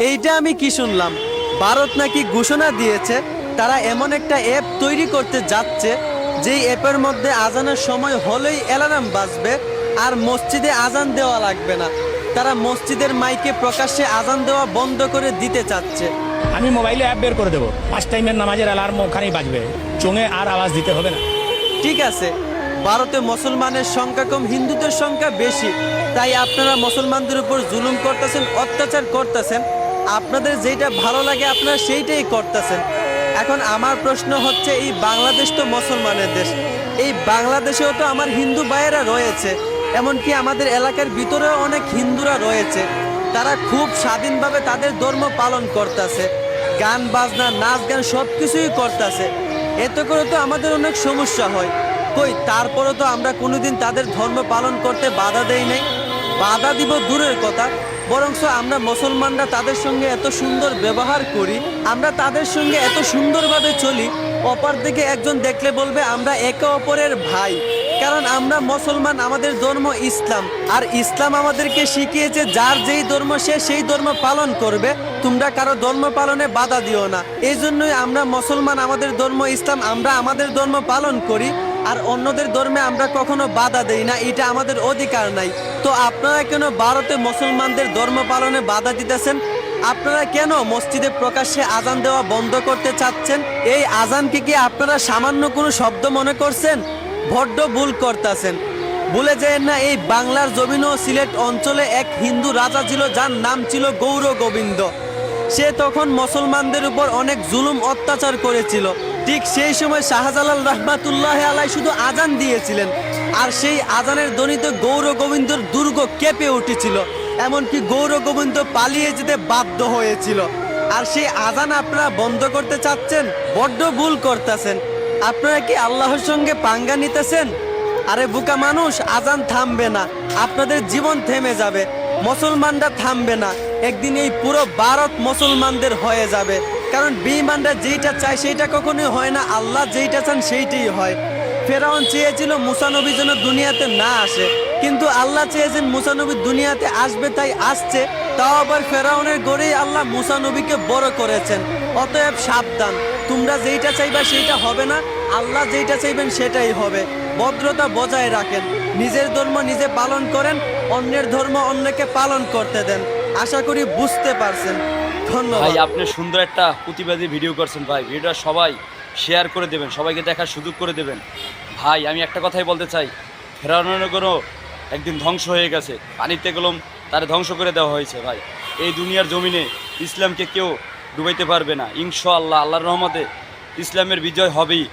এইটা আমি কি শুনলাম, ভারত নাকি ঘোষণা দিয়েছে তারা এমন একটা অ্যাপ তৈরি করতে যাচ্ছে যেই অ্যাপের মধ্যে আজানের সময় হলেই অ্যালার্ম বাজবে আর মসজিদে আজান দেওয়া লাগবে না। তারা মসজিদের মাইকে প্রকাশ্যে আজান দেওয়া বন্ধ করে দিতে চাচ্ছে। আমি মোবাইলে অ্যাপ বের করে দেবো, 5 টাইমের নামাজের অ্যালার্ম ওখানেই বাজবে, চোঙে আর আওয়াজ দিতে হবে না। ঠিক আছে, ভারতে মুসলমানের সংখ্যা কম, হিন্দুদের সংখ্যা বেশি, তাই আপনারা মুসলমানদের উপর জুলুম করতেছেন, অত্যাচার করতেছেন। আপনাদের যেটা ভালো লাগে আপনারা সেইটাই করতেছেন। এখন আমার প্রশ্ন হচ্ছে, এই বাংলাদেশ তো মুসলমানের দেশ, এই বাংলাদেশেও তো আমার হিন্দু ভাইয়েরা রয়েছে, এমনকি আমাদের এলাকার ভিতরেও অনেক হিন্দুরা রয়েছে। তারা খুব স্বাধীনভাবে তাদের ধর্ম পালন করতেছে, গান বাজনা নাচ গান সব কিছুই করতেছে। এতে করে তো আমাদের অনেক সমস্যা হয়। কই তারপরে তো আমরা কোনোদিন তাদের ধর্ম পালন করতে বাধা দেই নাই। বাধা দিব দূরের কথা, বরঞ্চ আমরা মুসলমানরা তাদের সঙ্গে এত সুন্দর ব্যবহার করি, আমরা তাদের সঙ্গে এত সুন্দরভাবে চলি, অপর দিকে একজন দেখলে বলবে আমরা একে অপরের ভাই। কারণ আমরা মুসলমান, আমাদের ধর্ম ইসলাম, আর ইসলাম আমাদেরকে শিখিয়েছে যার যেই ধর্ম সে সেই ধর্ম পালন করবে, তোমরা কারো ধর্ম পালনে বাধা দিও না। এই জন্যই আমরা মুসলমান, আমাদের ধর্ম ইসলাম, আমরা আমাদের ধর্ম পালন করি, আর অন্যদের ধর্মে আমরা কখনো বাধা দেই না, এটা আমাদের অধিকার নাই। তো আপনারা কেন ভারতে মুসলমানদের ধর্ম পালনে বাধা দিতেছেন? আপনারা কেন মসজিদে প্রকাশ্যে আজান দেওয়া বন্ধ করতে চাচ্ছেন? এই আজানকে কি আপনারা সামান্য কোনো শব্দ মনে করছেন? বড্ড ভুল করতেছেন। ভুলে যায় না, এই বাংলার জমিন ও সিলেট অঞ্চলে এক হিন্দু রাজা ছিল যার নাম ছিল গৌর গোবিন্দ। সে তখন মুসলমানদের উপর অনেক জুলুম অত্যাচার করেছিল। ঠিক সেই সময় শাহজালাল রহমাতুল্লাহ আলাই শুধু আজান দিয়েছিলেন, আর সেই আজানের ধ্বনিতে গৌর গোবিন্দর দুর্গ কেঁপে উঠেছিল, এমনকি গৌর গোবিন্দ পালিয়ে যেতে বাধ্য হয়েছিল। আর সেই আজান আপনারা বন্ধ করতে চাচ্ছেন? বড্ড ভুল করতেছেন। আপনারা কি আল্লাহর সঙ্গে পাঙ্গা নিতেছেন? আরে বোকা মানুষ, আজান থামবে না, আপনাদের জীবন থেমে যাবে, মুসলমানরা থামবে না। একদিন এই পুরো ভারত মুসলমানদের হয়ে যাবে, কারণ বেঈমানরা যেইটা চায় সেইটা কখনোই হয় না, আল্লাহ যেইটা চান সেইটাই হয়। ফেরাউন চেয়েছিল মুসা নবী যেন দুনিয়াতে না আসে, কিন্তু আল্লাহ চেয়েছেন মুসা নবী দুনিয়াতে আসবে, তাই আসছে। তাও আবার ফেরাউনের গড়েই আল্লাহ মুসা নবীকে বড় করেছেন। অতএব সাবধান, তোমরা যেইটা চাইবা সেইটা হবে না, আল্লাহ যেইটা চাইবেন সেটাই হবে। ভদ্রতা বজায় রাখেন, নিজের ধর্ম নিজে পালন করেন, অন্যের ধর্ম অন্যকে পালন করতে দেন। আশা করি বুঝতে পারছেন। ধন্যবাদ ভাই, আপনি সুন্দর একটা প্রতিবাদী ভিডিও করছেন ভাই। ভিডিওটা সবাই শেয়ার করে দেবেন, সবাইকে দেখার সুযোগ করে দেবেন। ভাই আমি একটা কথাই বলতে চাই, ফেরাউনগরও একদিন ধ্বংস হয়ে গেছে, পানিতে গেলাম তারে ধ্বংস করে দেওয়া হয়েছে। ভাই এই দুনিয়ার জমিনে ইসলামকে কেউ ডুবাইতে পারবে না। ইনশাআল্লাহ আল্লাহর রহমতে ইসলামের বিজয় হবেই।